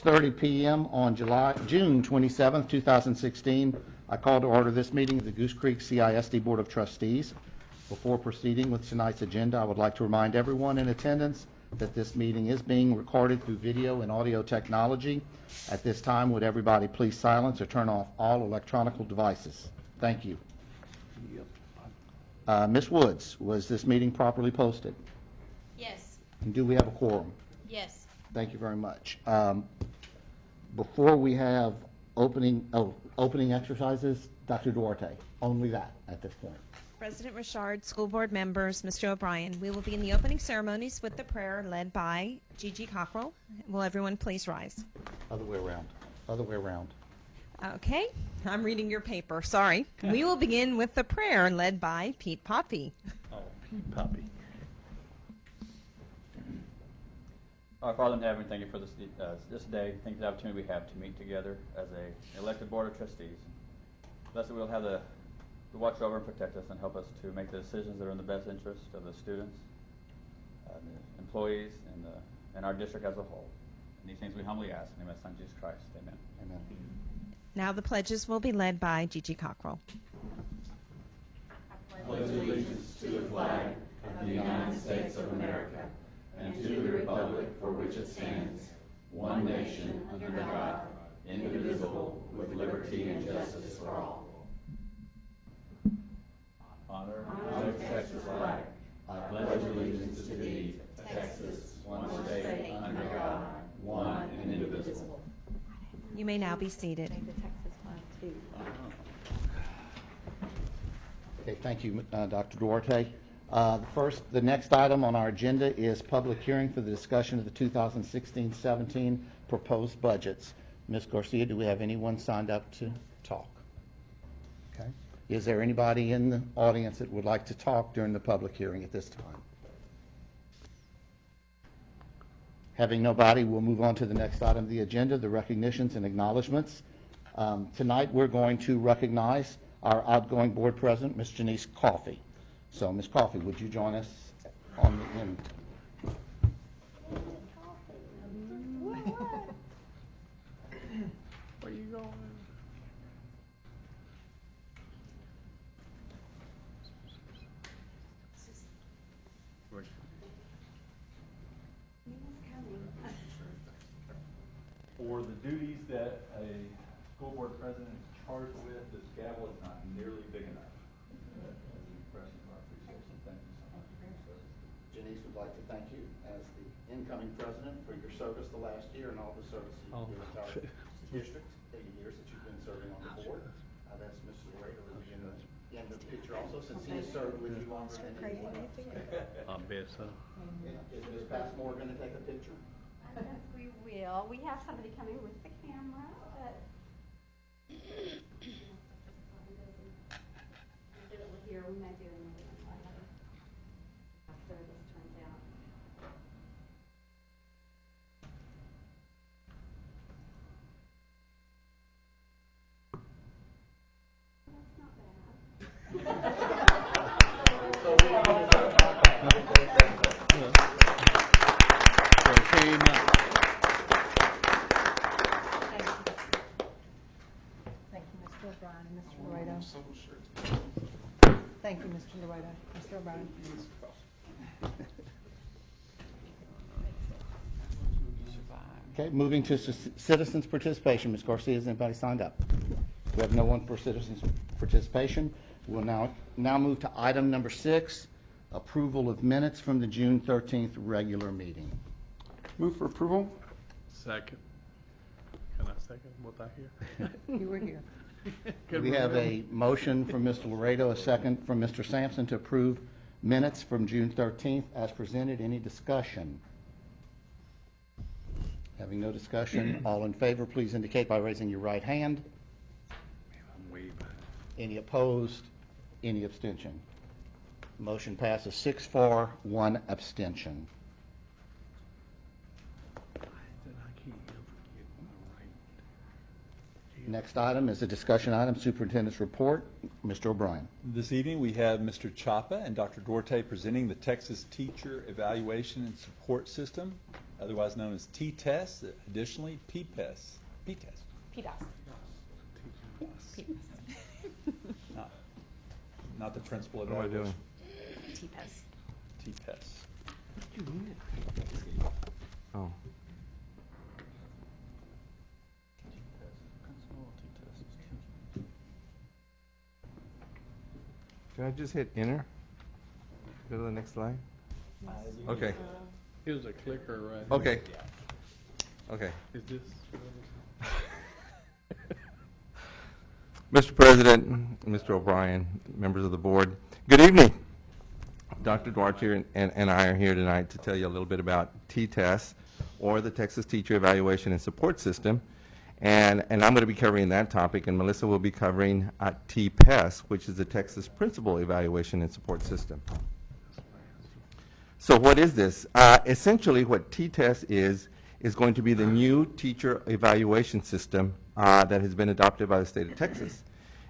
6:30 p.m. on June 27, 2016. I call to order this meeting of the Goose Creek CISD Board of Trustees. Before proceeding with tonight's agenda, I would like to remind everyone in attendance that this meeting is being recorded through video and audio technology. At this time, would everybody please silence or turn off all electronic devices? Thank you. Ms. Woods, was this meeting properly posted? Yes. And do we have a quorum? Yes. Thank you very much. Before we have opening exercises, Dr. Duarte, only that at this point. President Richard, school board members, Mr. O'Brien, we will begin the opening ceremonies with the prayer led by Gigi Cockrell. Will everyone please rise? Other way around. Other way around. Okay, I'm reading your paper, sorry. We will begin with the prayer led by Pete Poppy. Oh, Pete Poppy. Our Father in heaven, thank you for this day. Thank you for the opportunity we have to meet together as an elected board of trustees. Bless that we'll have to watch over and protect us and help us to make the decisions that are in the best interest of the students, the employees, and our district as a whole. And these things we humbly ask in the name of Son Jesus Christ. Amen. Amen. Now the pledges will be led by Gigi Cockrell. I pledge allegiance to the flag of the United States of America and to the republic for which it stands, one nation under God, indivisible, with liberty and justice for all. Honor To the Texas flag, I pledge allegiance to thee, Texas, one state under God, one and indivisible. You may now be seated. The Texas flag too. Okay, thank you, Dr. Duarte. The next item on our agenda is public hearing for the discussion of the 2016-17 proposed budgets. Ms. Garcia, do we have anyone signed up to talk? Okay. Is there anybody in the audience that would like to talk during the public hearing at this time? Having nobody, we'll move on to the next item of the agenda, the recognitions and acknowledgments. Tonight we're going to recognize our outgoing board president, Ms. Janice Coffey. So, Ms. Coffey, would you join us on the end? Where you going? For the duties that a school board president is charged with, this gavel is not nearly big enough. As an expression of our appreciation, thank you so much for your service. Janice would like to thank you as the incoming president for your service the last year and all the service you've given to our district, the years that you've been serving on the board. That's Mr. Laredo will be in the picture also, since he has served with you longer than anyone else. I bet so. Is Ms. Passmore going to take a picture? I guess we will. We have somebody coming with the camera, but we do it here. We may do another one later after this turns out. That's not bad. Thank you, Mr. O'Brien and Mr. Laredo. Thank you, Mr. Laredo. Mr. O'Brien. Okay, moving to citizens participation. Ms. Garcia, has anybody signed up? We have no one for citizens participation. We'll now move to item number 6, approval of minutes from the June 13th regular meeting. Move for approval. Second. Can I second what I hear? You were here. We have a motion from Mr. Laredo, a second from Mr. Sampson to approve minutes from June 13th as presented. Any discussion? Having no discussion, all in favor, please indicate by raising your right hand. I'm way behind. Any opposed? Any abstention? Motion passes 6-4, 1 abstention. Next item is a discussion item, superintendent's report. Mr. O'Brien. This evening we have Mr. Chapa and Dr. Duarte presenting the Texas Teacher Evaluation and Support System otherwise known as T-test, additionally P-test. P-test. PDOS. Not the principal What am I evaluation. doing? T-PES. T-test. Oh. Can I just hit enter? Go to the next slide? Okay. Here's a clicker right Okay. Okay. here. Is this? Mr. President, Mr. O'Brien, members of the board, good evening. Dr. Duarte and I are here tonight to tell you a little bit about T-TEST, or the Texas Teacher Evaluation and Support System. And I'm going to be covering that topic, and Melissa will be covering T-PES, which is the Texas Principal Evaluation and Support System. So what is this? Essentially what T-TEST is going to be the new teacher evaluation system that has been adopted by the state of Texas.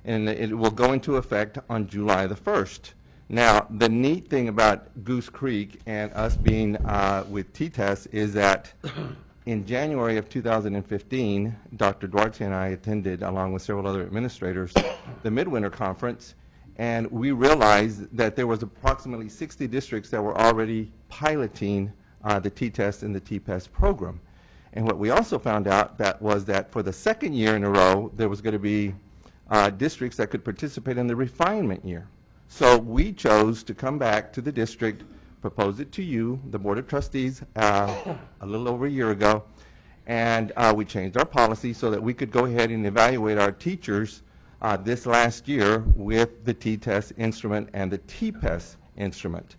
And it will go into effect on July the 1st. Now, the neat thing about Goose Creek and us being with T-TEST is that in January of 2015, Dr. Duarte and I attended, along with several other administrators, the Midwinter Conference, and we realized that there was approximately 60 districts that were already piloting the T-TEST and the T-PES program. And what we also found out was that for the second year in a row, there was going to be districts that could participate in the refinement year. So we chose to come back to the district, propose it to you, the Board of Trustees, a little over a year ago, and we changed our policy so that we could go ahead and evaluate our teachers this last year with the T-TEST instrument and the T-PES instrument.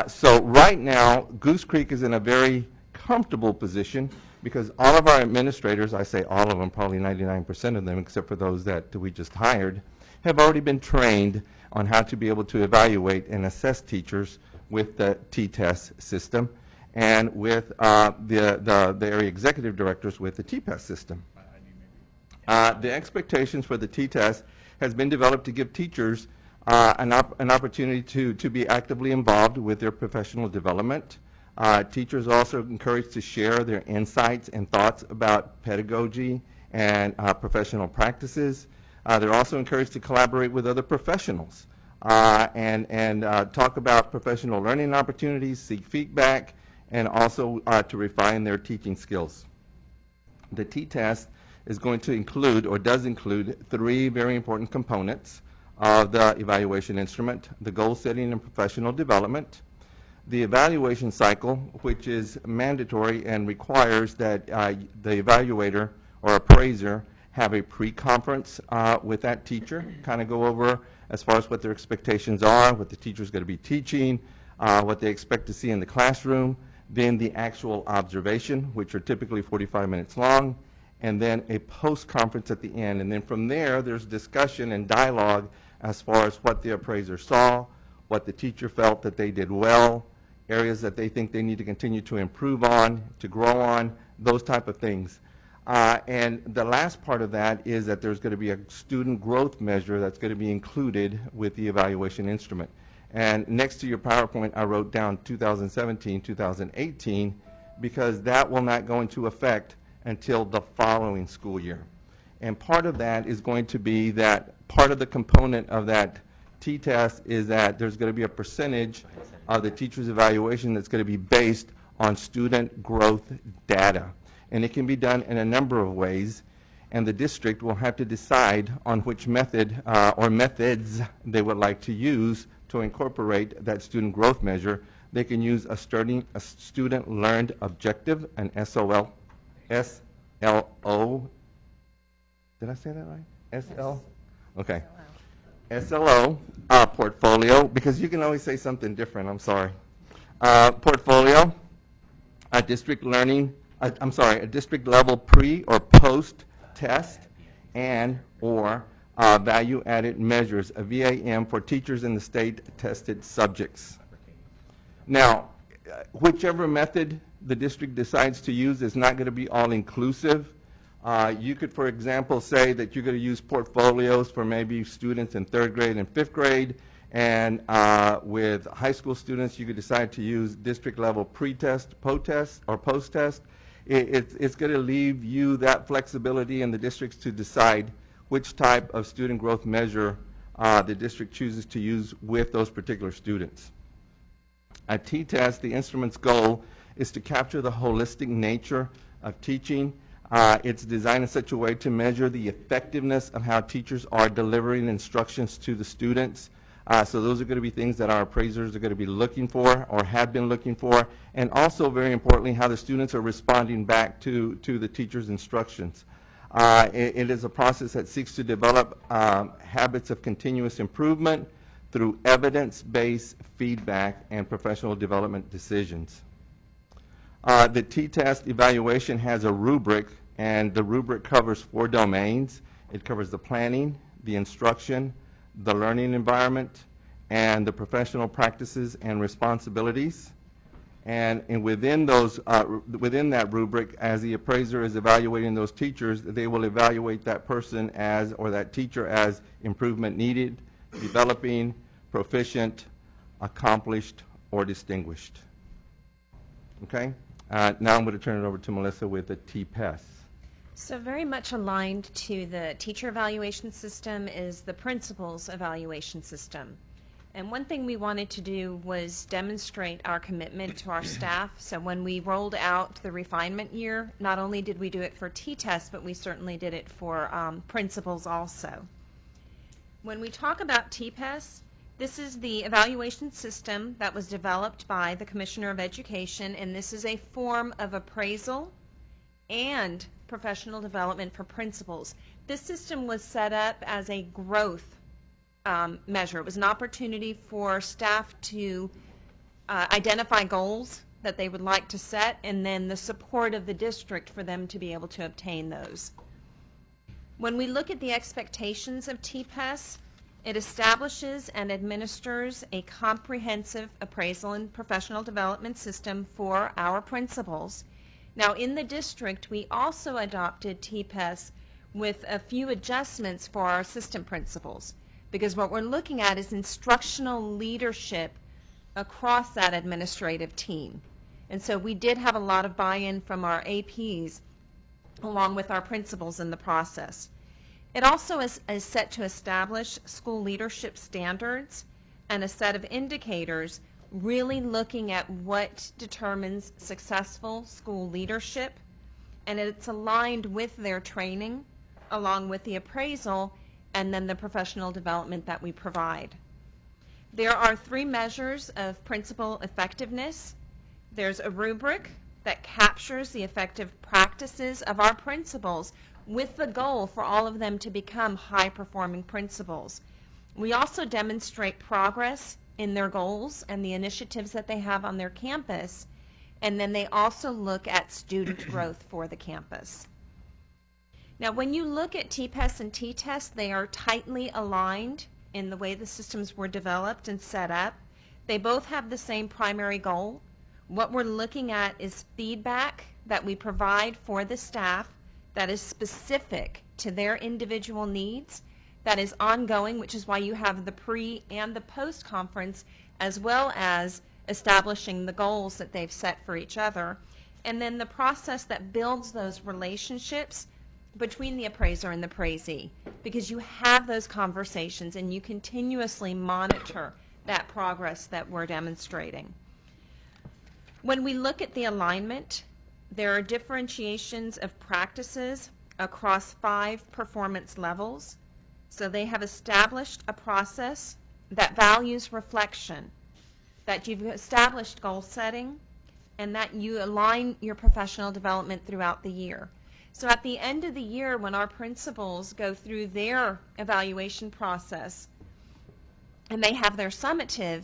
So right now, Goose Creek is in a very comfortable position because all of our administrators, I say all of them, probably 99% of them, except for those that we just hired, have already been trained on how to be able to evaluate and assess teachers with the T-TEST system and with the area executive directors with the T-PES system. The expectations for the T-TEST has been developed to give teachers an opportunity to be actively involved with their professional development. Teachers are also encouraged to share their insights and thoughts about pedagogy and professional practices. They're also encouraged to collaborate with other professionals and talk about professional learning opportunities, seek feedback, and also to refine their teaching skills. The T-TEST is going to include, or does include, 3 very important components of the evaluation instrument: the goal setting and professional development, the evaluation cycle, which is mandatory and requires that the evaluator or appraiser have a pre-conference with that teacher, kind of go over as far as what their expectations are, what the teacher's going to be teaching, what they expect to see in the classroom, then the actual observation, which are typically 45 minutes long, and then a post-conference at the end. And then from there, there's discussion and dialogue as far as what the appraiser saw, what the teacher felt that they did well, areas that they think they need to continue to improve on, to grow on, those type of things. And the last part of that is that there's going to be a student growth measure that's going to be included with the evaluation instrument. And next to your PowerPoint, I wrote down 2017, 2018, because that will not go into effect until the following school year. And part of that is going to be that part of the component of that T-test is that there's going to be a percentage of the teacher's evaluation that's going to be based on student growth data. And it can be done in a number of ways, and the district will have to decide on which method or methods they would like to use to incorporate that student growth measure. They can use a student learned objective, an SLO. Did I say that right? SL? Okay. SLO portfolio, because you can always say something different, I'm sorry. Portfolio, a district learning, a district level pre or post test, and or value added measures, a VAM for teachers in the state tested subjects. Now, whichever method the district decides to use is not going to be all inclusive. You could, for example, say that you're going to use portfolios for maybe students in 3rd grade and 5th grade, And with high school students, you could decide to use district level pre-test, post-test, or post-test. It's going to leave you that flexibility in the districts to decide which type of student growth measure the district chooses to use with those particular students. At T-test, the instrument's goal is to capture the holistic nature of teaching. It's designed in such a way to measure the effectiveness of how teachers are delivering instructions to the students. So those are going to be things that our appraisers are going to be looking for or have been looking for, and also very importantly how the students are responding back to the teacher's instructions. It is a process that seeks to develop habits of continuous improvement through evidence-based feedback and professional development decisions. The T-test evaluation has a rubric, and the rubric covers 4 domains. It covers the planning, the instruction, the learning environment, and the professional practices and responsibilities. And within those, within that rubric, as the appraiser is evaluating those teachers, they will evaluate that person as, or that teacher as, improvement needed, developing, proficient, accomplished, or distinguished. Okay? Now I'm going to turn it over to Melissa with the TPES. So very much aligned to the teacher evaluation system is the principal's evaluation system. And one thing we wanted to do was demonstrate our commitment to our staff. So when we rolled out the refinement year, not only did we do it for T-test, but we certainly did it for principals also. When we talk about TPES, this is the evaluation system that was developed by the Commissioner of Education, and this is a form of appraisal and professional development for principals. This system was set up as a growth measure. It was an opportunity for staff to identify goals that they would like to set, and then the support of the district for them to be able to obtain those. When we look at the expectations of TPES, it establishes and administers a comprehensive appraisal and professional development system for our principals. Now, in the district, we also adopted TPES with a few adjustments for our assistant principals, because what we're looking at is instructional leadership across that administrative team. And so we did have a lot of buy-in from our APs along with our principals in the process. It also is set to establish school leadership standards and a set of indicators really looking at what determines successful school leadership, and it's aligned with their training along with the appraisal and then the professional development that we provide. There are 3 measures of principal effectiveness. There's a rubric that captures the effective practices of our principals with the goal for all of them to become high-performing principals. We also demonstrate progress in their goals and the initiatives that they have on their campus, and then they also look at student growth for the campus. Now, when you look at TPES and T-test, they are tightly aligned in the way the systems were developed and set up. They both have the same primary goal. What we're looking at is feedback that we provide for the staff that is specific to their individual needs, that is ongoing, which is why you have the pre and the post conference, as well as establishing the goals that they've set for each other, and then the process that builds those relationships between the appraiser and the appraisee, because you have those conversations and you continuously monitor that progress that we're demonstrating. When we look at the alignment, there are differentiations of practices across 5 performance levels. So they have established a process that values reflection, that you've established goal setting, and that you align your professional development throughout the year. So at the end of the year, when our principals go through their evaluation process and they have their summative,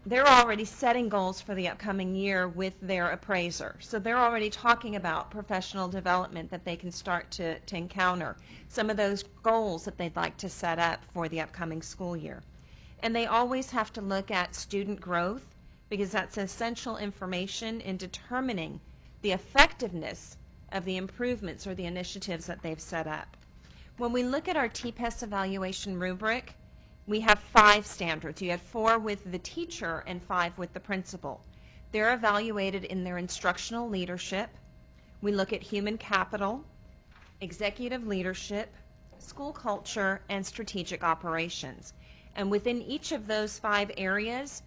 they're already setting goals for the upcoming year with their appraiser. So they're already talking about professional development that they can start to encounter, some of those goals that they'd like to set up for the upcoming school year. And they always have to look at student growth, because that's essential information in determining the effectiveness of the improvements or the initiatives that they've set up. When we look at our TPES evaluation rubric, we have 5 standards. You had 4 with the teacher and 5 with the principal. They're evaluated in their instructional leadership. We look at human capital, executive leadership, school culture, and strategic operations. And within each of those 5 areas,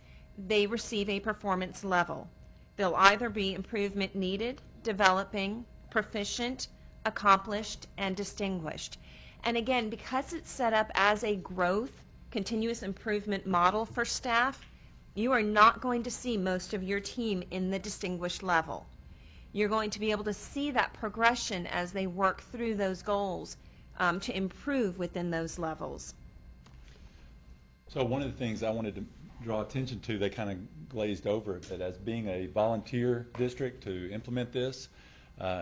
they receive a performance level. They'll either be improvement needed, developing, proficient, accomplished, and distinguished. And again, because it's set up as a growth, continuous improvement model for staff, you are not going to see most of your team in the distinguished level. You're going to be able to see that progression as they work through those goals to improve within those levels. So one of the things I wanted to draw attention to, they kind of glazed over it, that as being a volunteer district to implement this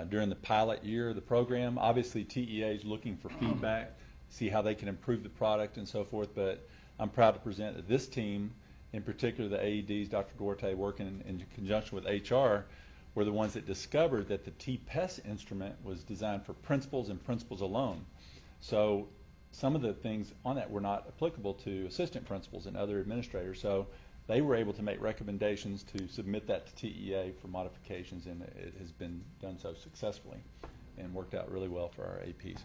during the pilot year of the program, obviously TEA is looking for feedback, see how they can improve the product and so forth, but I'm proud to present that this team, in particular the AEDs, Dr. Duarte working in conjunction with HR, were the ones that discovered that the TPES instrument was designed for principals and principals alone. So some of the things on that were not applicable to assistant principals and other administrators. So they were able to make recommendations to submit that to TEA for modifications, and it has been done so successfully and worked out really well for our APs.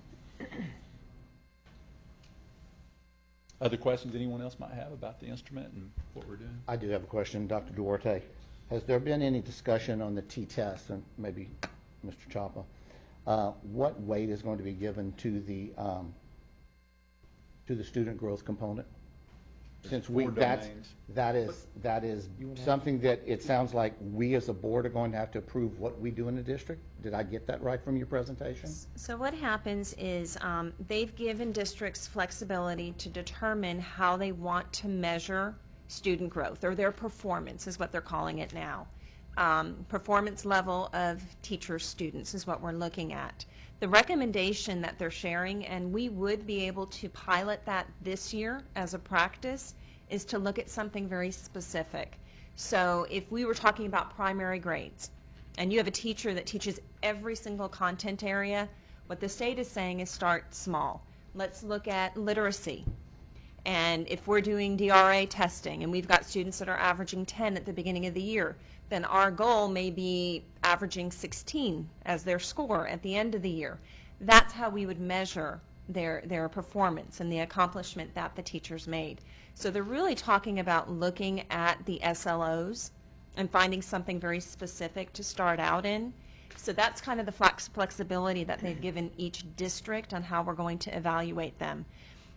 Other questions anyone else might have about the instrument and what we're doing? I do have a question, Dr. Duarte. Has there been any discussion on the T-test, and maybe Mr. Chapa, what weight is going to be given to the student growth component? Since that is something that it sounds like we as a board are going to have to approve what we do in the district. Did I get that right from your presentation? So what happens is they've given districts flexibility to determine how they want to measure student growth, or their performance is what they're calling it now. Performance level of teachers, students is what we're looking at. The recommendation that they're sharing, and we would be able to pilot that this year as a practice, is to look at something very specific. So if we were talking about primary grades, and you have a teacher that teaches every single content area, what the state is saying is start small. Let's look at literacy. And if we're doing DRA testing and we've got students that are averaging 10 at the beginning of the year, then our goal may be averaging 16 as their score at the end of the year. That's how we would measure their performance and the accomplishment that the teachers made. So they're really talking about looking at the SLOs and finding something very specific to start out in. So that's kind of the flexibility that they've given each district on how we're going to evaluate them.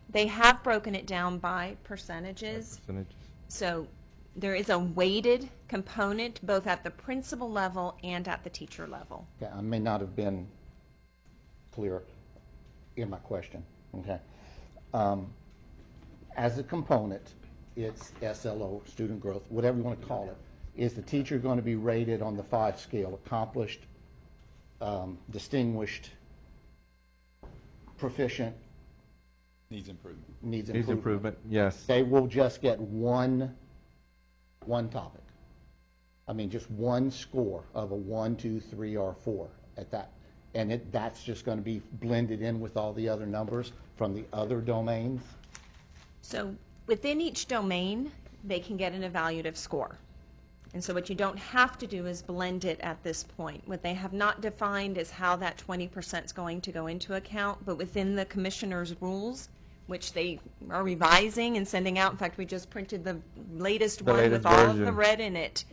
They have broken it down by percentages. So there is a weighted component both at the principal level and at the teacher level. Okay, I may not have been clear in my question. Okay. As a component, it's SLO, student growth, whatever you want to call it. Is the teacher going to be rated on the 5 scale, accomplished, distinguished, proficient? Needs improvement. Needs improvement, yes. They will just get one topic. I mean, just one score of a 1, 2, 3, or 4 at that. And that's just going to be blended in with all the other numbers from the other domains? So within each domain, they can get an evaluative score. And so what you don't have to do is blend it at this point. What they have not defined is how that 20% is going to go into account, but within the commissioner's rules, which they are revising and sending out. In fact, we just printed the latest one with all of the red in it.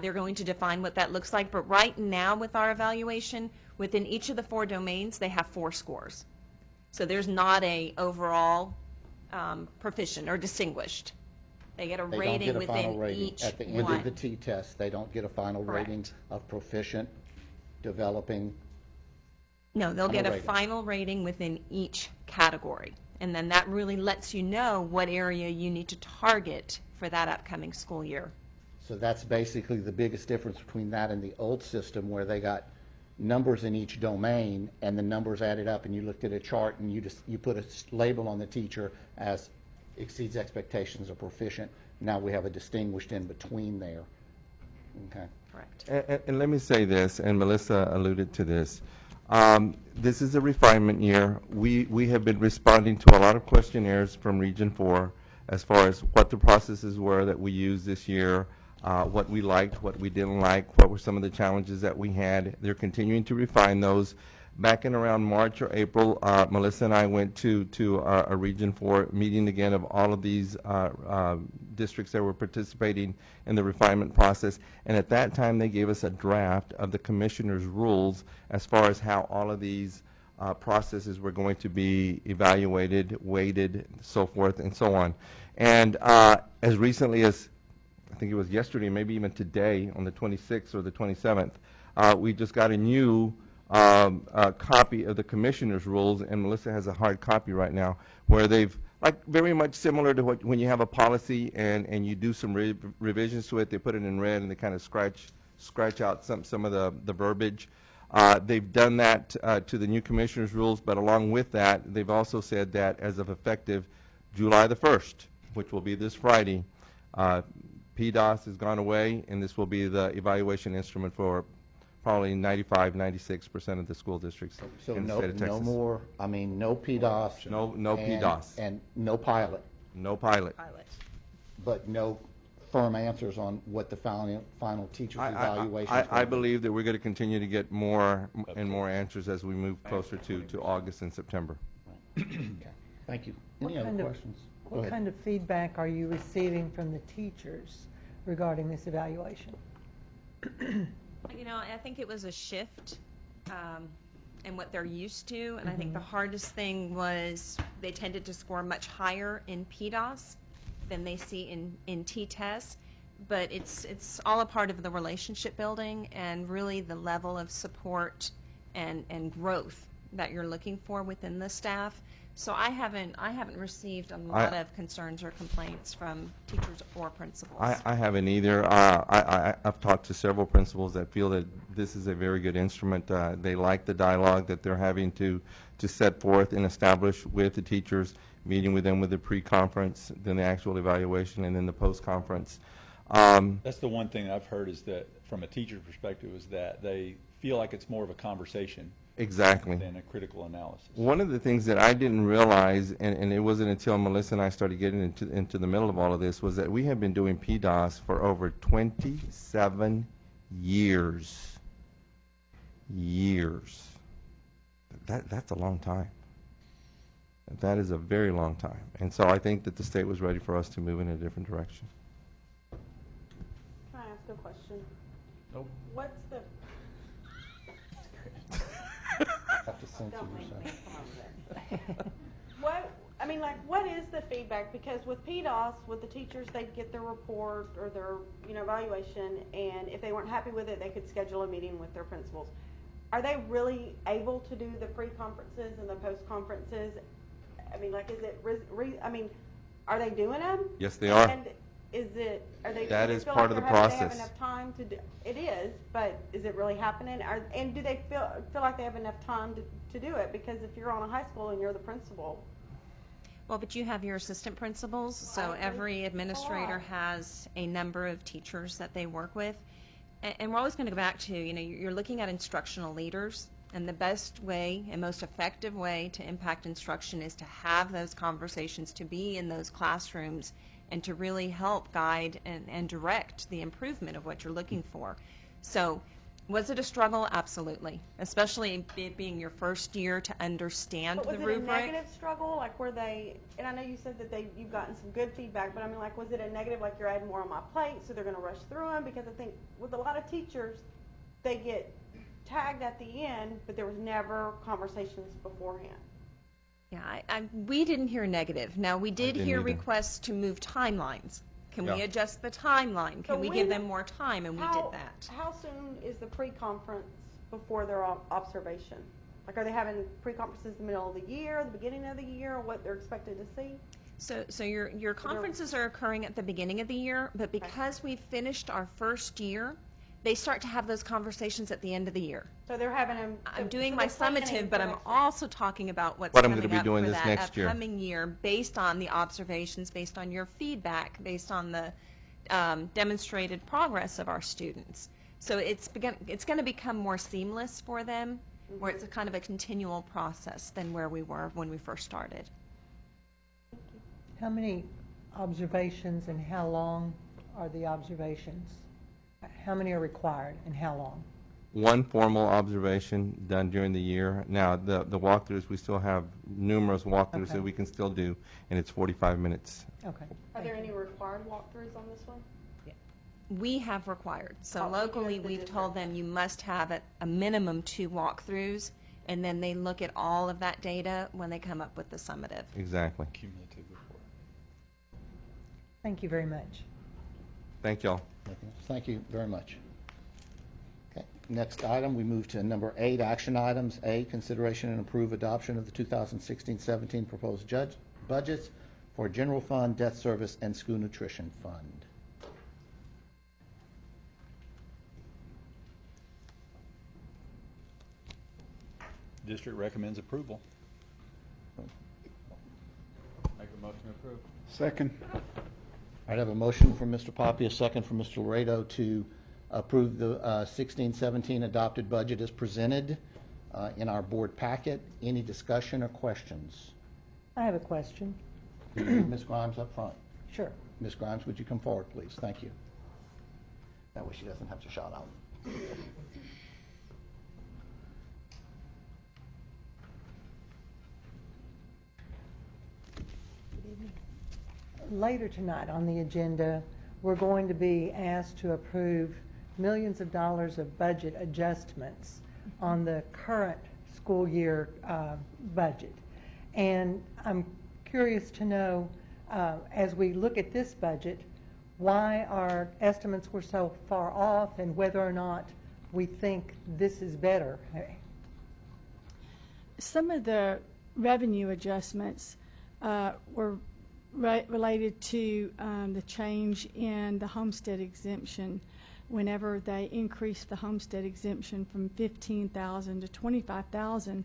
They're going to define what that looks like. But right now with our evaluation, within each of the 4 domains, they have 4 scores. So there's not a overall proficient or distinguished. They get a rating within each at the end one. of the T-test. They don't get a final rating of proficient, developing. No, they'll get a final rating within each category. And then that really lets you know what area you need to target for that upcoming school year. So that's basically the biggest difference between that and the old system where they got numbers in each domain and the numbers added up and you looked at a chart and you put a label on the teacher as exceeds expectations or proficient. Now we have a distinguished in between there. Okay. Correct. And let me say this, and Melissa alluded to this. This is a refinement year. We have been responding to a lot of questionnaires from Region 4 as far as what the processes were that we used this year, what we liked, what we didn't like, what were some of the challenges that we had. They're continuing to refine those. Back in around March or April, Melissa and I went to a Region 4 meeting again of all of these districts that were participating in the refinement process. And at that time, they gave us a draft of the commissioner's rules as far as how all of these processes were going to be evaluated, weighted, so forth and so on. And as recently as, I think it was yesterday, maybe even today, on the 26th or the 27th, we just got a new copy of the commissioner's rules, and Melissa has a hard copy right now, where they've, like, very much similar to what, when you have a policy and you do some revisions to it, they put it in red and they kind of scratch out some of the verbiage. They've done that to the new commissioner's rules, but along with that, they've also said that as of effective July the 1st, which will be this Friday, PDOS has gone away, and this will be the evaluation instrument for probably 96% of the school districts So in the no, state of Texas. no more, I mean, no PDOS. No and- PDOS. And no pilot, No pilot. but no firm answers on what the final teacher's evaluation is. I believe that we're going to continue to get more and more answers as we move closer to August and September. Okay, thank you. What Any other kind of- questions? Go What ahead. kind of feedback are you receiving from the teachers regarding this evaluation? You know, I think it was a shift in what they're used to, and I think the hardest thing was they tended to score much higher in PDOS than they see in T-tests, but it's all a part of the relationship building and really the level of support and growth that you're looking for within the staff. So I haven't received a lot of concerns or complaints from teachers or principals. I haven't either. I've talked to several principals that feel that this is a very good instrument. They like the dialogue that they're having to set forth and establish with the teachers, meeting with them with the pre-conference, then the actual evaluation, and then the post-conference. That's the one thing I've heard, is that from a teacher's perspective, is that they feel like it's more of a conversation Exactly. than a critical analysis. One of the things that I didn't realize, and it wasn't until Melissa and I started getting into the middle of all of this, was that we have been doing PDOS for over 27 years. That's a long time. That is a very long time. And so I think that the state was ready for us to move in a different direction. Can I ask a question? Nope. What's the, Have to censor don't make me yourself. what is the feedback? Because with PDOS, with the teachers, they'd get their report or their, evaluation, and if they weren't happy with it, they could schedule a meeting with their principals. Are they really able to do the pre-conferences and the post-conferences? I mean, like, is it, are they doing them? Yes, they are. And are they? That do they is feel part like of the they have process. enough time to do? It is, but is it really happening? And do they feel like they have enough time to do it? Because if you're on a high school and you're the principal, Well, but you have your assistant principals, so Right. every administrator has a number of teachers that they work with. And we're always going to go back to, you're looking at instructional leaders, and the best way and most effective way to impact instruction is to have those conversations, to be in those classrooms, and to really help guide and direct the improvement of what you're looking for. So was it a struggle? Absolutely, especially it being your first year to understand but was the it rubric. a negative struggle? Like, were they? And I know you said that you've gotten some good feedback, but I mean, like, was it a negative? Like, you're adding more on my plate, so they're going to rush through them? Because I think with a lot of teachers, they get tagged at the end, but there was never conversations beforehand. Yeah, we didn't hear negative. Now, we did didn't hear either. requests to move timelines. Can we Yeah. adjust the timeline? Can So we give when- them more time? And we did that. How soon is the pre-conference before their observation? Like, are they having pre-conferences in the middle of the year, the beginning of the year, what they're expected to see? So your conferences are occurring at the beginning of the year, but because we've finished our first year, they start to have those conversations at the end of the year. So they're having them. I'm doing so my they're planning summative, for but I'm next year. also talking about what's What I'm coming gonna be up doing for this that next year. upcoming year based on the observations, based on your feedback, based on the demonstrated progress of our students. So it's going to become more seamless for them, where it's a kind of a continual process than where we were when we first started. How many observations, and how long are the observations? How many are required and how long? One formal observation done during the year. Now, the walkthroughs, we still have numerous walkthroughs that Okay. we can still do, and it's 45 minutes. Okay. Are there any required walkthroughs on this one? We have required. So Oh, locally, because the we've told district. them you must have a minimum 2 walkthroughs, and then they look at all of that data when they come up with the summative. Exactly. Cumulative report. Thank you very much. Thank y'all. Thank you very much. Okay, next item, we move to number 8, action items. A, consideration and approve adoption of the 2016-17 proposed budgets for general fund, debt service, and school nutrition fund. District recommends approval. Make a motion to approve. Second. I have a motion from Mr. Poppy, a second from Mr. Laredo to approve the 16-17 adopted budget as presented in our board packet. Any discussion or questions? I have a question. Ms. Grimes up front. Sure. Ms. Grimes, would you come forward, please? Thank you. That way she doesn't have to shout out. Later tonight on the agenda, we're going to be asked to approve millions of dollars of budget adjustments on the current school year budget. And I'm curious to know, as we look at this budget, why our estimates were so far off and whether or not we think this is better. Some of the revenue adjustments were related to the change in the homestead exemption. Whenever they increased the homestead exemption from $15,000 to $25,000,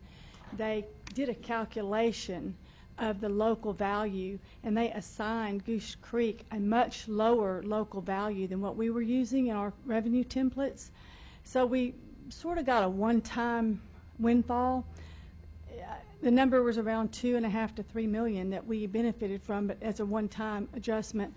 they did a calculation of the local value, and they assigned Goose Creek a much lower local value than what we were using in our revenue templates. So we sort of got a one-time windfall. The number was around $2.5 to $3 million that we benefited from, but as a one-time adjustment.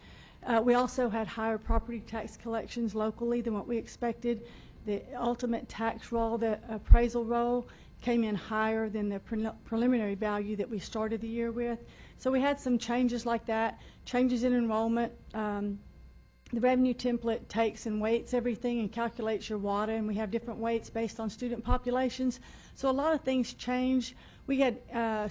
We also had higher property tax collections locally than what we expected. The ultimate tax roll, the appraisal roll, came in higher than the preliminary value that we started the year with. So we had some changes like that, changes in enrollment. The revenue template takes and weights everything and calculates your WADA, and we have different weights based on student populations. So a lot of things changed. We had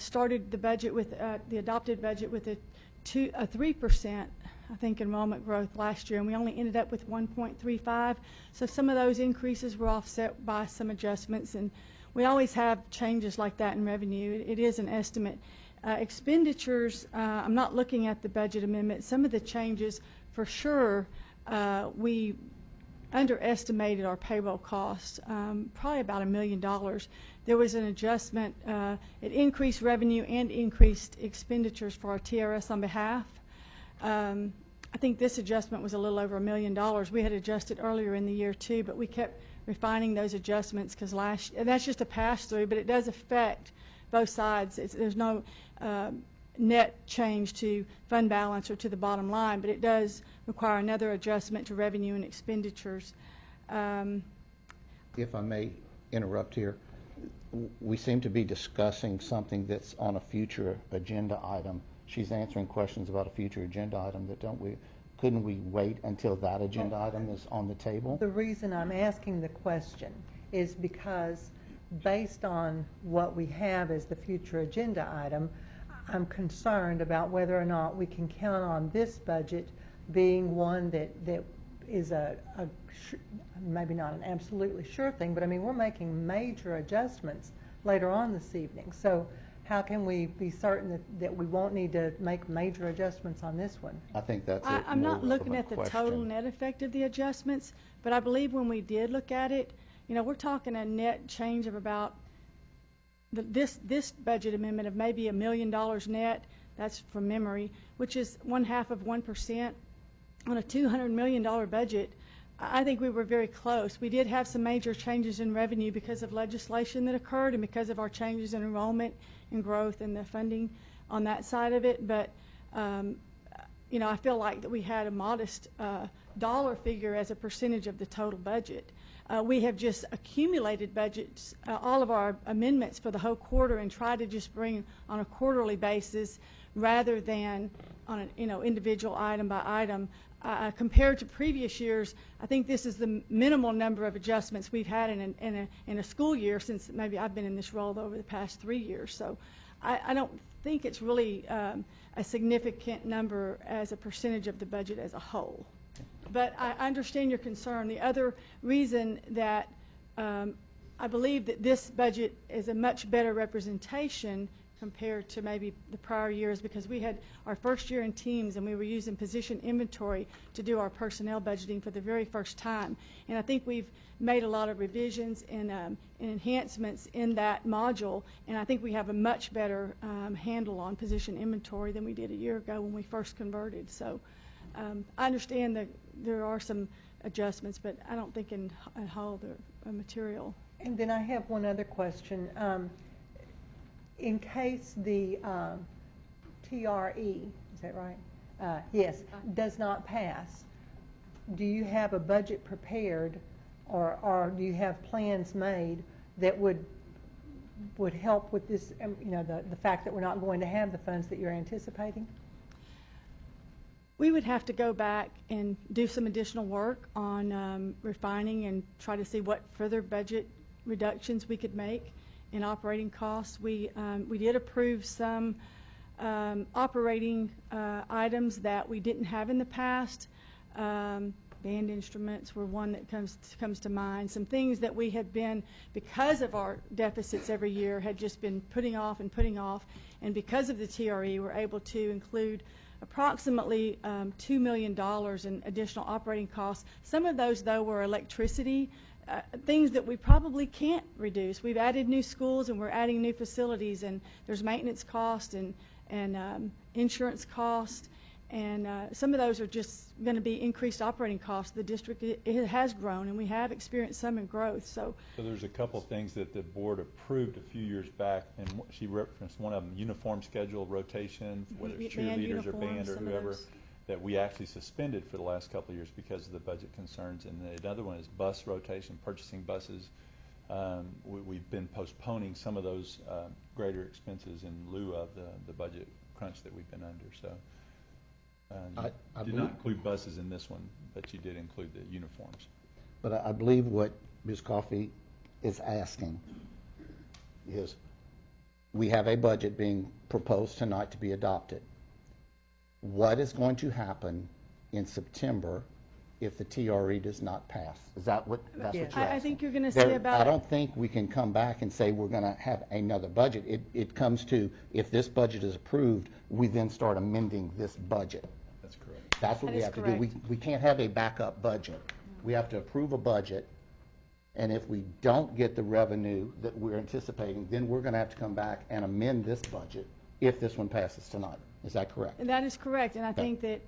started the budget with the adopted budget with a 3%, I think, enrollment growth last year, and we only ended up with 1.35. So some of those increases were offset by some adjustments, and we always have changes like that in revenue. It is an estimate. Expenditures, I'm not looking at the budget amendment. Some of the changes, for sure, we underestimated our payroll costs, probably about $1 million. There was an adjustment. It increased revenue and increased expenditures for our TRS on behalf. I think this adjustment was a little over $1 million. We had adjusted earlier in the year too, but we kept refining those adjustments because that's just a pass-through, but it does affect both sides. There's no net change to fund balance or to the bottom line, but it does require another adjustment to revenue and expenditures. If I may interrupt here, we seem to be discussing something that's on a future agenda item. She's answering questions about a future agenda item couldn't we wait until that agenda item is on the table? The reason I'm asking the question is because based on what we have as the future agenda item, I'm concerned about whether or not we can count on this budget being one that is maybe not an absolutely sure thing, but I mean, we're making major adjustments later on this evening. So how can we be certain that we won't need to make major adjustments on this one? I think that's I'm not looking at the total net effect of the adjustments, but I believe when we did look at it, we're talking a net change of about this budget amendment of maybe $1 million net. That's from memory, which is 0.5% on a $200 million budget. I think we were very close. We did have some major changes in revenue because of legislation that occurred and because of our changes in enrollment and growth and the funding on that side of it. But, I feel like that we had a modest dollar figure as a percentage of the total budget. We have just accumulated budgets, all of our amendments for the whole quarter, and tried to just bring on a quarterly basis rather than on an individual item by item. Compared to previous years, I think this is the minimal number of adjustments we've had in a school year since maybe I've been in this role over the past 3 years. So I don't think it's really a significant number as a percentage of the budget as a whole. But I understand your concern. The other reason that I believe that this budget is a much better representation compared to maybe the prior years, because we had our first year in teams and we were using position inventory to do our personnel budgeting for the very first time. And I think we've made a lot of revisions and enhancements in that module, and I think we have a much better handle on position inventory than we did a year ago when we first converted. So I understand that there are some adjustments, but I don't think in whole they're material. And then I have one other question. In case the TRE, is that right? Yes, does not pass, do you have a budget prepared, or do you have plans made that would help with this, the fact that we're not going to have the funds that you're anticipating? We would have to go back and do some additional work on refining and try to see what further budget reductions we could make in operating costs. We did approve some operating items that we didn't have in the past. Band instruments were one that comes to mind. Some things that we had been, because of our deficits every year, had just been putting off, and because of the TRE, we're able to include approximately $2 million in additional operating costs. Some of those, though, were electricity, things that we probably can't reduce. We've added new schools and we're adding new facilities, and there's maintenance cost and insurance cost, and some of those are just going to be increased operating costs. The district, it has grown, and we have experienced some in growth. So there's a couple of things that the board approved a few years back, and she referenced one of them, uniform schedule rotation, whether it's cheerleaders or band or whoever, that we actually suspended for the last couple of years because of the budget concerns. And another one is bus rotation, purchasing buses. We've been postponing some of those greater expenses in lieu of the budget crunch that we've been under. So I did not include buses in this one, but you did include the uniforms. But I believe what Ms. Coffey is asking is, we have a budget being proposed tonight to be adopted. What is going to happen in September if the TRE does not pass? Is that what, that's what you're asking? I think you're going to see about... I don't think we can come back and say we're going to have another budget. It comes to, if this budget is approved, we then start amending this budget. That's correct. That's what we have to do. We can't have a backup budget. We have to approve a budget, and if we don't get the revenue that we're anticipating, then we're going to have to come back and amend this budget if this one passes tonight. Is that correct? And that is correct, and I think that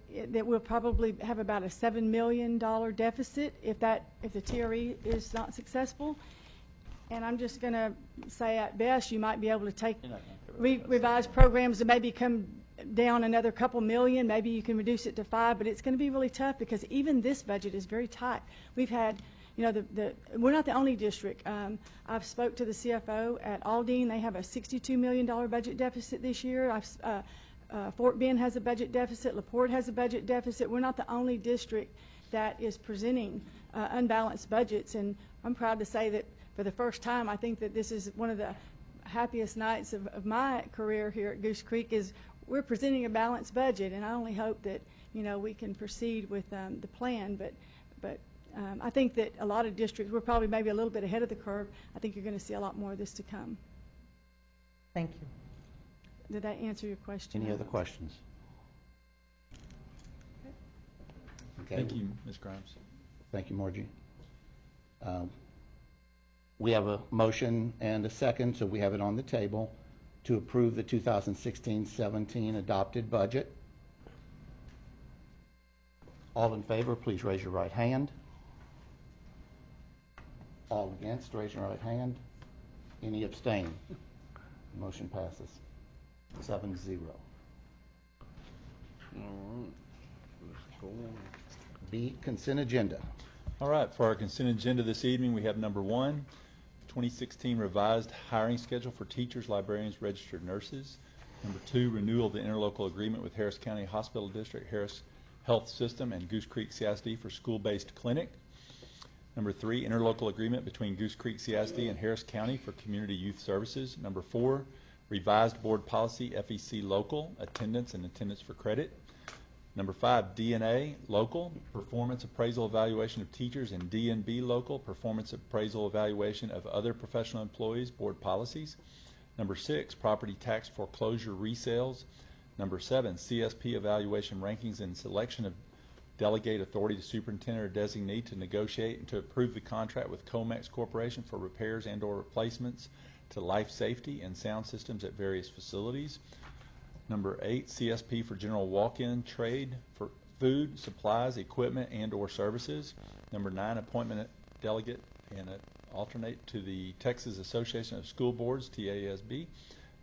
we'll probably have about a $7 million deficit if the TRE is not successful. And I'm just going to say, at best, you might be able to take revised programs and maybe come down another couple million. Maybe you can reduce it to 5, but it's going to be really tough because even this budget is very tight. We've had, we're not the only district. I've spoke to the CFO at Aldine. They have a $62 million budget deficit this year. Fort Bend has a budget deficit. LaPorte has a budget deficit. We're not the only district that is presenting unbalanced budgets, and I'm proud to say that for the first time, I think that this is one of the happiest nights of my career here at Goose Creek is we're presenting a balanced budget, and I only hope that we can proceed with the plan. But I think that a lot of districts, we're probably maybe a little bit ahead of the curve. I think you're going to see a lot more of this to come. Thank you. Did that answer your question? Any other questions? Okay. Thank you, Ms. Grimes. Thank you, Margie. We have a motion and a second, so we have it on the table to approve the 2016-17 adopted budget. All in favor, please raise your right hand. All against, raise your right hand. Any abstain? Motion passes 7-0. B, consent agenda. All right, for our consent agenda this evening, we have number 1, 2016 revised hiring schedule for teachers, librarians, registered nurses. Number 2, renewal of the interlocal agreement with Harris County Hospital District, Harris Health System, and Goose Creek CISD for school-based clinic. Number 3, interlocal agreement between Goose Creek CISD and Harris County for community youth services. Number 4, revised board policy FEC local, attendance and attendance for credit. Number 5, DNA local, performance appraisal evaluation of teachers, and DNB local, performance appraisal evaluation of other professional employees, board policies. Number 6, property tax foreclosure resales. Number 7, CSP evaluation rankings and selection of delegate authority to superintendent or designee to negotiate and to approve the contract with Comex Corporation for repairs and or replacements to life safety and sound systems at various facilities. Number 8, CSP for general walk-in trade for food, supplies, equipment, and or services. Number 9, appointment delegate and alternate to the Texas Association of School Boards, TASB,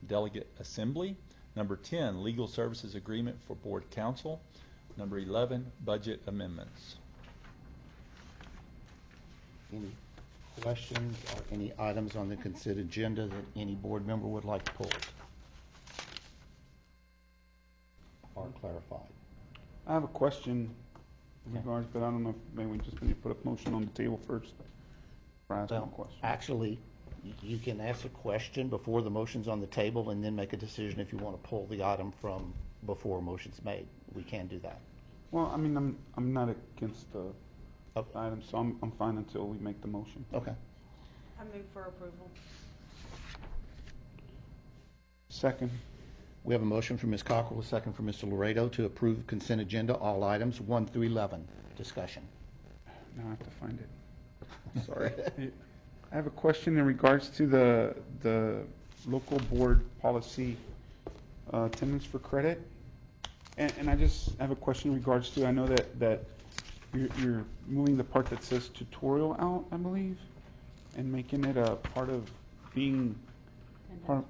delegate assembly. Number 10, legal services agreement for board counsel. Number 11, budget amendments. Any questions or any items on the consent agenda that any board member would like pulled or clarified? I have a question in regards, but I don't know if maybe we just need to put a motion on the table first. Actually, you can ask a question before the motion's on the table and then make a decision if you want to pull the item from before a motion's made. We can do that. Well, I mean, I'm not against the item, so I'm fine until we make the motion. Okay. I move for approval. Second. We have a motion from Ms. Cockrell, a second from Mr. Laredo to approve consent agenda, all items 1 through 11. Discussion. Now I have to find it. Sorry. I have a question in regards to the local board policy attendance for credit. And I just have a question in regards to, I know that you're moving the part that says tutorial out, I believe, and making it a part of being part,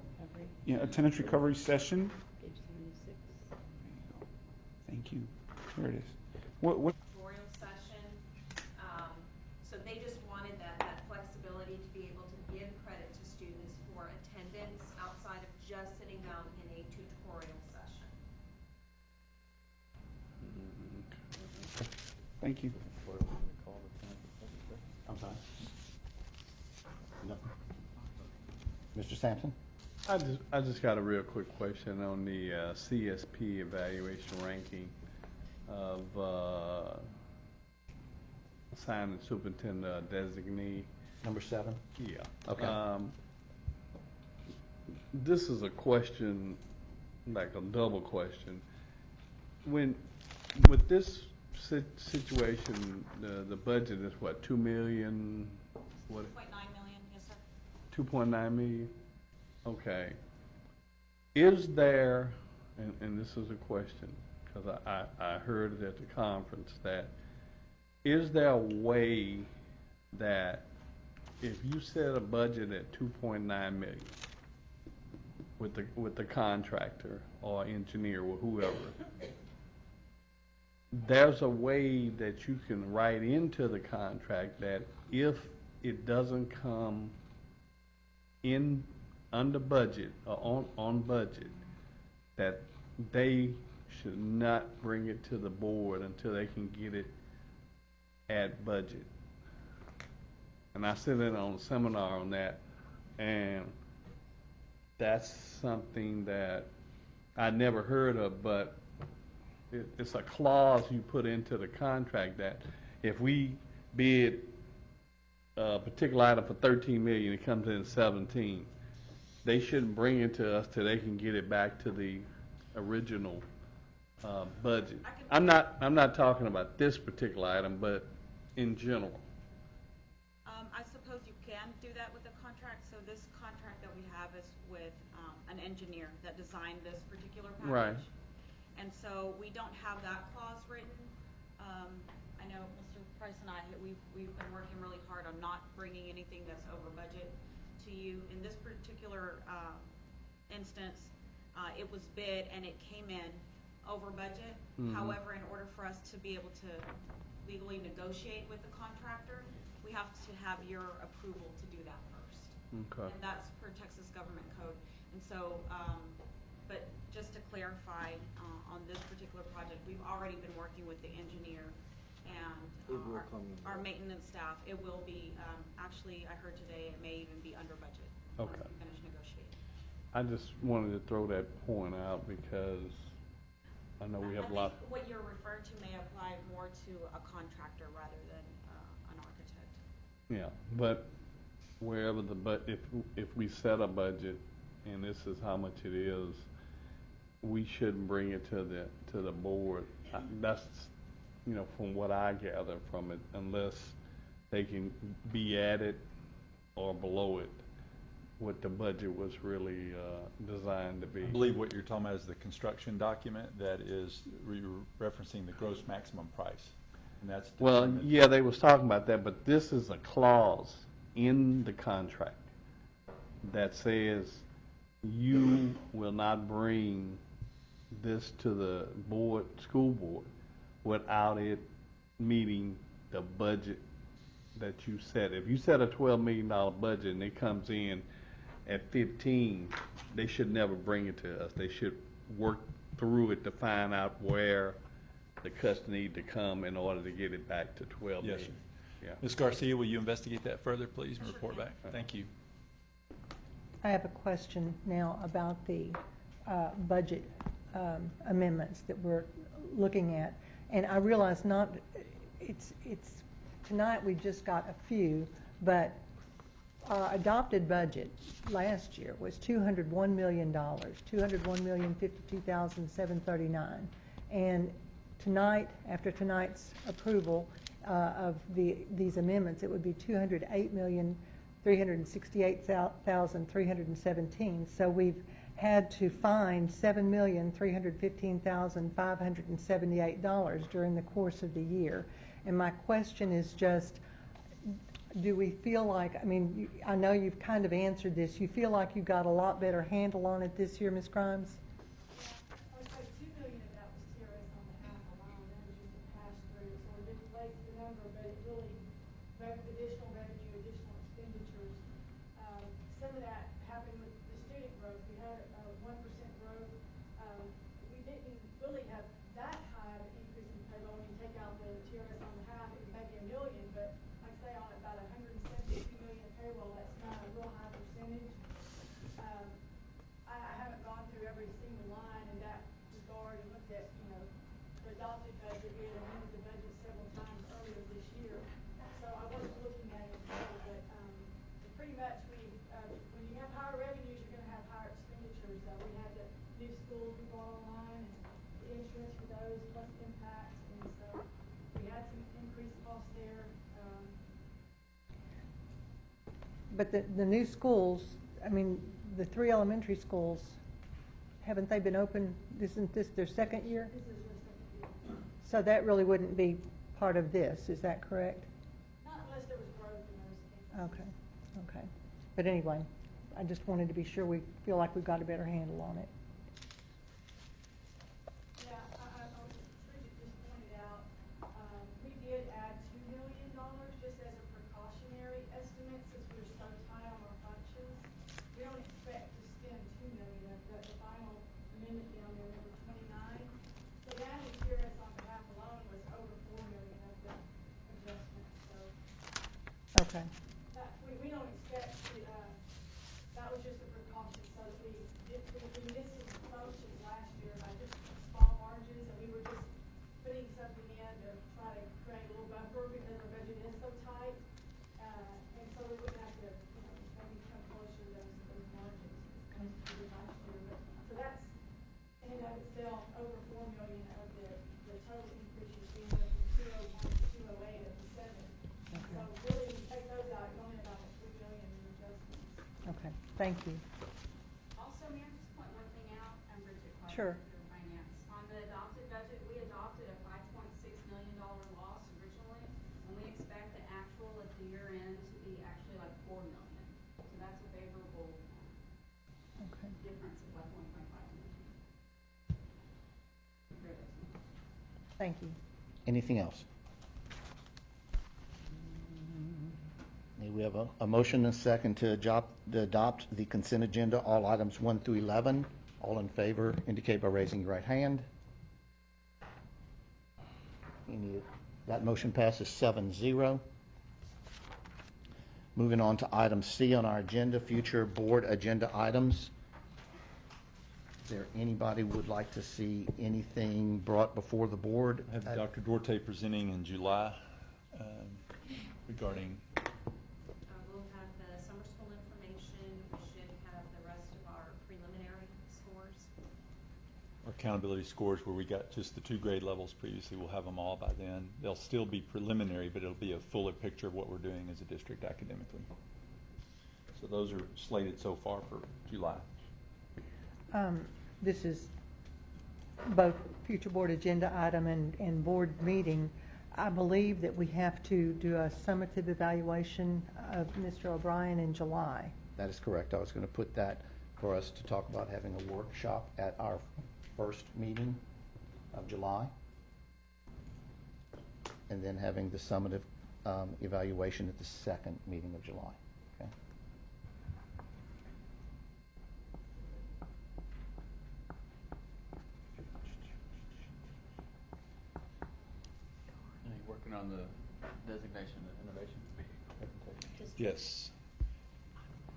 attendance recovery session. Page 76. Thank you. There it is. What Tutorial session. So they just wanted that flexibility to be able to give credit to students for attendance outside of just sitting down in a tutorial session. Thank you. I'm sorry. No. Mr. Sampson? I just got a real quick question on the CSP evaluation ranking of assigned superintendent designee. Number 7? Yeah. Okay. This is a question, like a double question. With this situation, the budget is what, 2 million? What? 2.9 million, yes, sir. 2.9 million? Okay. Is there, and this is a question, because I heard it at the conference, that is there a way that if you set a budget at 2.9 million with the contractor or engineer or whoever, there's a way that you can write into the contract that if it doesn't come in under budget or on budget, that they should not bring it to the board until they can get it at budget. And I sit in on a seminar on that, and that's something that I never heard of, but it's a clause you put into the contract that if we bid a particular item for 13 million, it comes in at 17. They shouldn't bring it to us till they can get it back to the original budget. I'm not talking about this particular item, but in general. I suppose you can do that with a contract. So this contract that we have is with an engineer that designed this particular package. Right. And so we don't have that clause written. I know Mr. Price and I, we've been working really hard on not bringing anything that's over budget to you. In this particular instance, it was bid and it came in over budget. However, in order for us to be able to legally negotiate with the contractor, we have to have your approval to do that first. Okay. And that's per Texas government code. And so, but just to clarify, on this particular project, we've already been working with the engineer and our maintenance staff. It will be, actually, I heard today, it may even be under budget once Okay. we finish negotiating. I just wanted to throw that point out because I know we have a lot. I think what you're referring to may apply more to a contractor rather than an architect. Yeah, but wherever if we set a budget and this is how much it is, we shouldn't bring it to the board. That's, you know, from what I gather from it, unless they can be at it or below it, what the budget was really designed to be. I believe what you're talking about is the construction document that is referencing the gross maximum price. And that's Well, determined. yeah, they was talking about that, but this is a clause in the contract that says you will not bring this to the board, school board, without it meeting the budget that you set. If you set a $12 million budget and it comes in at 15, they should never bring it to us. They should work through it to find out where the cuts need to come in order to get it back to 12 Yes, million. sir. Yeah. Ms. Garcia, will you investigate that further, please, and report back? Thank you. I have a question now about the budget amendments that we're looking at. And I realize it's tonight we just got a few, but our adopted budget last year was $201 million, $201,052,739. And tonight, after tonight's approval of these amendments, it would be $208,368,317. So we've had to find $7,315,578 during the course of the year. And my question is just, do we feel like, I mean, I know you've kind of answered this, you feel like you got a lot better handle on it this year, Ms. Grimes? I would say $2 million of that was TRS on behalf alone. That was just a pass through. So it inflates the number, but it really, additional revenue, additional expenditures. Some of that happened with the student growth. We had a 1% growth. We didn't really have that high of an increase in payroll. When you take out the TRS on behalf, it was maybe $1 million, but like I say, on about 172 million payroll, that's not a real high percentage. I haven't gone through every single line in that regard and looked at, you know, the adopted budget. We had amended the budget several times earlier this year, so I wasn't looking at it in total. But pretty much when you have higher revenues, you're going to have higher expenditures. We had the new schools we brought online and the insurance for those plus impact, and so we had some increased costs there. But the new schools, I mean, the 3 elementary schools, haven't they been open? Isn't this their second year? This is their second year. So that really wouldn't be part of this, is that correct? Not unless there was growth in those campuses. Okay, okay. But anyway, I just wanted to be sure we feel like we've got a better handle on it. Yeah, Bridget just pointed out, we did add $2 million just as a precautionary estimate since we're so tight on our functions. We don't expect to spend $2 million. The final amendment down there, number 29. So that in TRS on behalf alone was over $4 million of the adjustment. So Okay. we don't expect to. That was just a precaution so that we missed some functions last year by just small margins, and we were just putting something in to try to create a little buffer because our budget is so tight, and so we wouldn't have to, you know, maybe come closer to those margins as we did last year. But so that's in and of itself over $4 million of the total increase you're seeing from 201 to 208 of the 7. Okay. So really, when you take those out, it's only about a $3 million in adjustments. Okay, thank you. Also, may I just point one thing out? I'm Bridget Clark, Sure. Director of Finance. On the adopted budget, we adopted a $5.6 million loss originally, and we expect the actual at the year end to be actually like $4 million. So that's a favorable Okay. difference of like $1.5 million. Thank you. Anything else? We have a motion and a second to adopt the consent agenda, all items 1 through 11. All in favor indicate by raising your right hand. That motion passes 7-0. Moving on to item C on our agenda, future board agenda items. Is there anybody who would like to see anything brought before the board? I have Dr. Duarte presenting in July regarding. We'll have the summer school information. We should have the rest of our preliminary scores. Our accountability scores, where we got just the 2 grade levels previously, we'll have them all by then. They'll still be preliminary, but it'll be a fuller picture of what we're doing as a district academically. So those are slated so far for July. This is both future board agenda item and board meeting. I believe that we have to do a summative evaluation of Mr. O'Brien in July. That is correct. I was going to put that for us to talk about having a workshop at our first meeting of July, and then having the summative evaluation at the second meeting of July. Okay. Are you working on the designation of innovation presentation? Yes.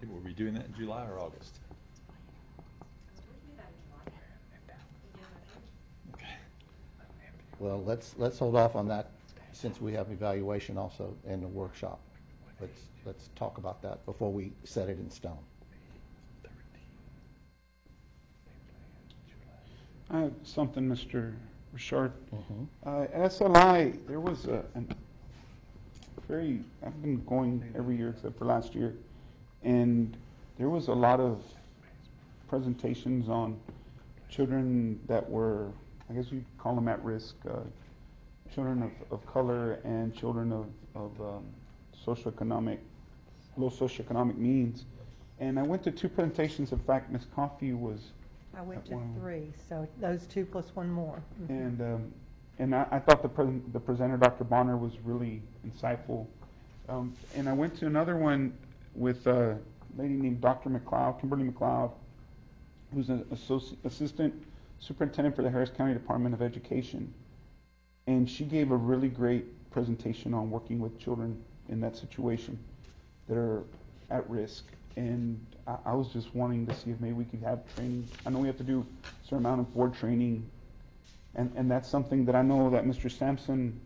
Were we doing that in July or August? Well, let's hold off on that since we have evaluation also in the workshop. Let's talk about that before we set it in stone. I have something, Mr. Richard. At SLI, there was I've been going every year except for last year, and there was a lot of presentations on children that were, I guess you'd call them at risk, children of color and children of low socioeconomic means. And I went to 2 presentations. In fact, Ms. Coffey was. I went to 3, so those 2 plus 1 more. And I thought the presenter, Dr. Bonner, was really insightful. And I went to another one with a lady named Dr. McLeod, Kimberly McLeod, who's an assistant superintendent for the Harris County Department of Education. And she gave a really great presentation on working with children in that situation that are at risk. And I was just wanting to see if maybe we could have training. I know we have to do a certain amount of board training, and that's something that I know that Mr. Sampson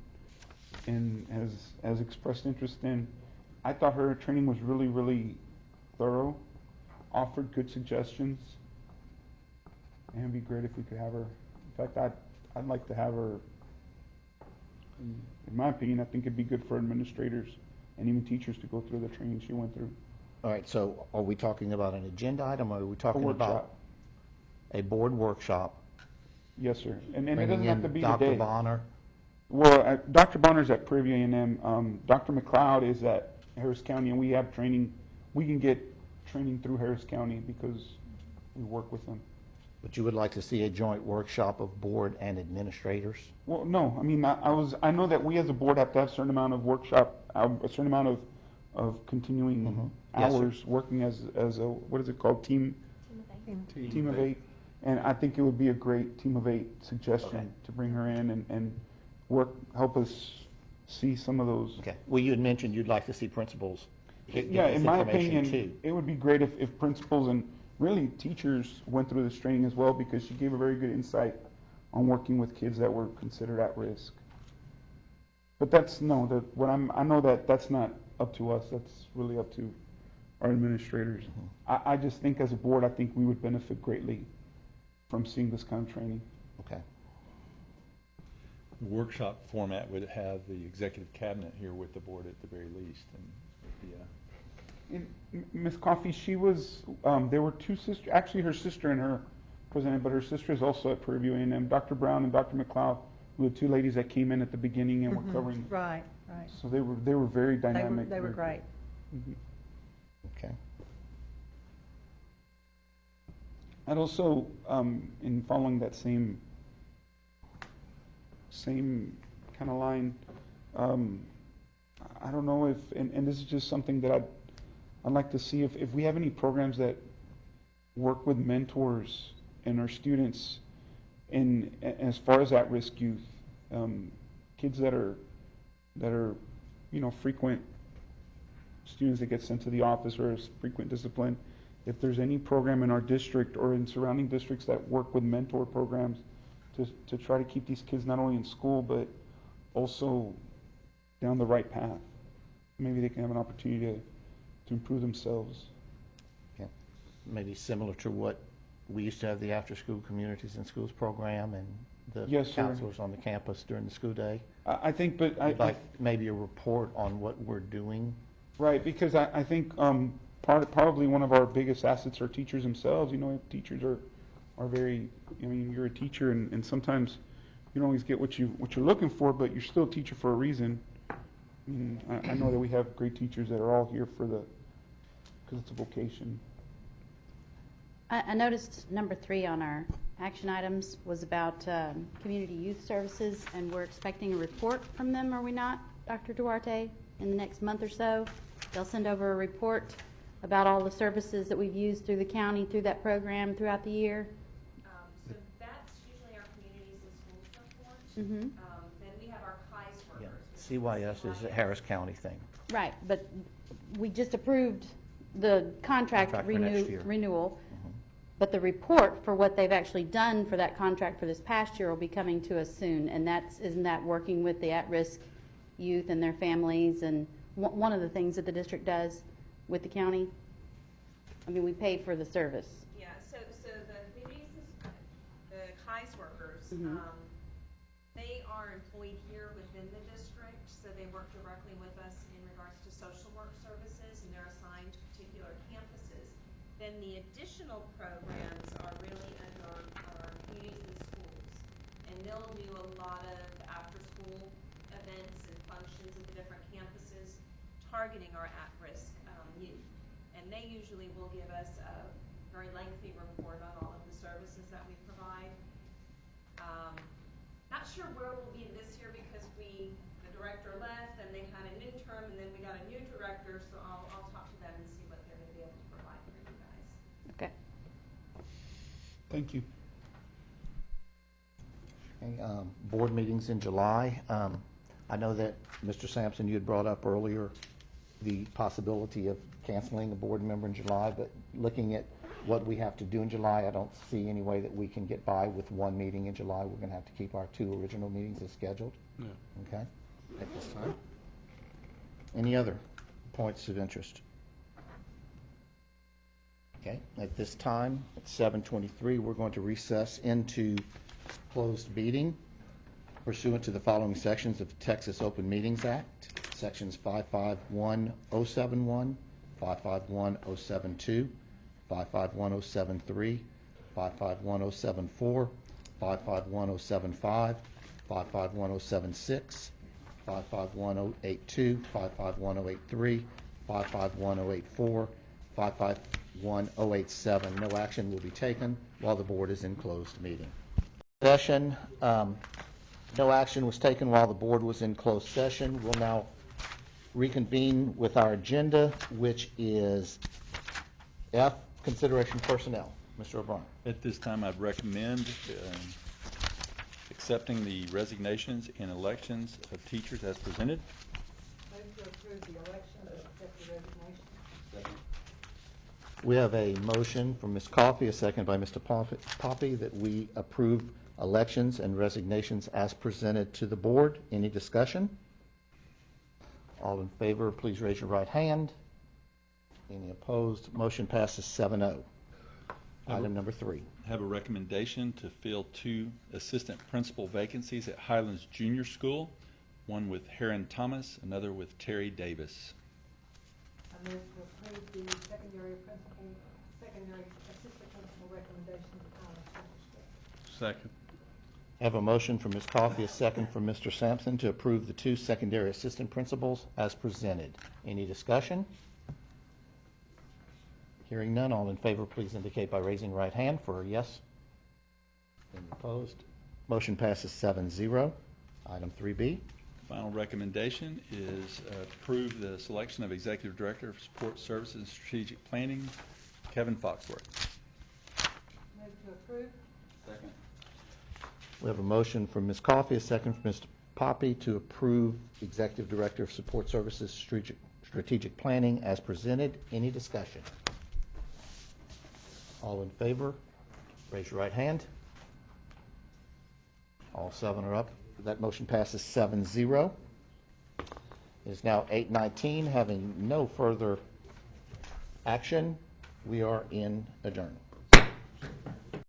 has expressed interest in. I thought her training was really, really thorough, offered good suggestions, and it'd be great if we could have her. In fact, I'd like to have her. In my opinion, I think it'd be good for administrators and even teachers to go through the training she went through. All right, so are we talking about an agenda item, or are we talking about a board workshop? Yes, sir. And it Bringing doesn't have in to be Dr. today. Bonner? Well, Dr. Bonner's at Prairie View A&M. Dr. McLeod is at Harris County, and we have training. We can get training through Harris County because we work with them. But you would like to see a joint workshop of board and administrators? Well, no. I mean, I know that we as a board have to have a certain amount of workshop, a certain amount of continuing hours working as a, what is it called, team of 8. And I think it would be a great team of 8 suggestion to bring her in and help us see some of those. Okay. Well, you had mentioned you'd like to see principals get Yeah, this in my information opinion, too. it would be great if principals and really teachers went through this training as well, because she gave a very good insight on working with kids that were considered at risk. But I know that that's not up to us. That's really up to our administrators. I just think as a board, I think we would benefit greatly from seeing this kind of training. Okay. The workshop format would have the executive cabinet here with the board at the very least, and Ms. Coffey, she was, there were 2 sisters, actually her sister and her presented, but her sister is also at Prairie View A&M. Dr. Brown and Dr. McLeod were the 2 ladies that came in at the beginning and were covering. Right. So they were very dynamic. They were great. Okay. And also, in following that same same kind of line. I don't know if, and this is just something that I'd like to see if we have any programs that work with mentors and our students in as far as at-risk youth, kids that are frequent students that get sent to the office or as frequent discipline. If there's any program in our district or in surrounding districts that work with mentor programs to try to keep these kids not only in school but also down the right path, maybe they can have an opportunity to improve themselves. Okay. Maybe similar to what we used to have, the after-school communities in schools program and the Yes, sir. counselors on the campus during the school day. I think, but Like maybe a report on what we're doing. right, because I think probably one of our biggest assets are teachers themselves. Teachers are very, you're a teacher and sometimes you don't always get what you're looking for, but you're still a teacher for a reason. I know that we have great teachers that are all here because it's a vocation. I noticed number 3 on our action items was about community youth services, and we're expecting a report from them, are we not, Dr. Duarte, in the next month or so? They'll send over a report about all the services that we've used through the county, through that program, throughout the year. So that's usually our communities and schools report. Mm-hmm. Then we have our KAIS Yeah. workers. CYS is a Harris County thing. Right, but we just approved the contract Contract for next year. renewal. Mhm. But the report for what they've actually done for that contract for this past year will be coming to us soon, and isn't that working with the at-risk youth and their families, and one of the things that the district does with the county? I mean, we pay for the service. Yeah, so the communities, the KAIS workers, Mhm. They are employed here within the district, so they work directly with us in regards to social work services, and they're assigned to particular campuses. Then the additional programs are really under our communities and schools, and they'll do a lot of after-school events and functions at the different campuses targeting our at-risk youth. And they usually will give us a very lengthy report on all of the services that we provide. Not sure where we'll be this year because the director left and they had an interim and then we got a new director, so I'll talk to them and see what they're going to be able to provide for you guys. Okay. Thank you. Okay, board meetings in July. I know that, Mr. Sampson, you had brought up earlier the possibility of canceling a board member in July, but looking at what we have to do in July, I don't see any way that we can get by with one meeting in July. We're going to have to keep our 2 original meetings as scheduled. Yeah. Okay, at this time. Any other points of interest? Okay, at this time, at 7:23, we're going to recess into closed meeting pursuant to the following sections of the Texas Open Meetings Act, sections 551071, 551072, 551073, 551074, 551075, 55176, 55182, 55183, 55184, 55187. No action will be taken while the board is in closed meeting. Session. No action was taken while the board was in closed session. We'll now reconvene with our agenda, which is F, consideration personnel. Mr. O'Brien. At this time, I'd recommend accepting the resignations and elections of teachers as presented. Move to approve the election and accept the resignation. We have a motion from Ms. Coffey, a second by Mr. Poppy, that we approve elections and resignations as presented to the board. Any discussion? All in favor, please raise your right hand. Any opposed? Motion passes 7-0. Item number 3. Have a recommendation to fill 2 assistant principal vacancies at Highlands Junior School, one with Heron Thomas, another with Terry Davis. I move to approve the secondary assistant principal recommendations at Highlands Junior School. Second. I have a motion from Ms. Coffey, a second from Mr. Sampson to approve the 2 secondary assistant principals as presented. Any discussion? Hearing none, all in favor, please indicate by raising right hand for a yes. Any opposed? Motion passes 7-0. Item 3B. Final recommendation is approve the selection of Executive Director of Support Services and Strategic Planning, Kevin Foxworth. Move to approve. Second. We have a motion from Ms. Coffey, a second from Mr. Poppy to approve Executive Director of Support Services Strategic Planning as presented. Any discussion? All in favor, raise your right hand. All 7 are up. That motion passes 7-0. It is now 8:19. Having no further action, we are in adjournment.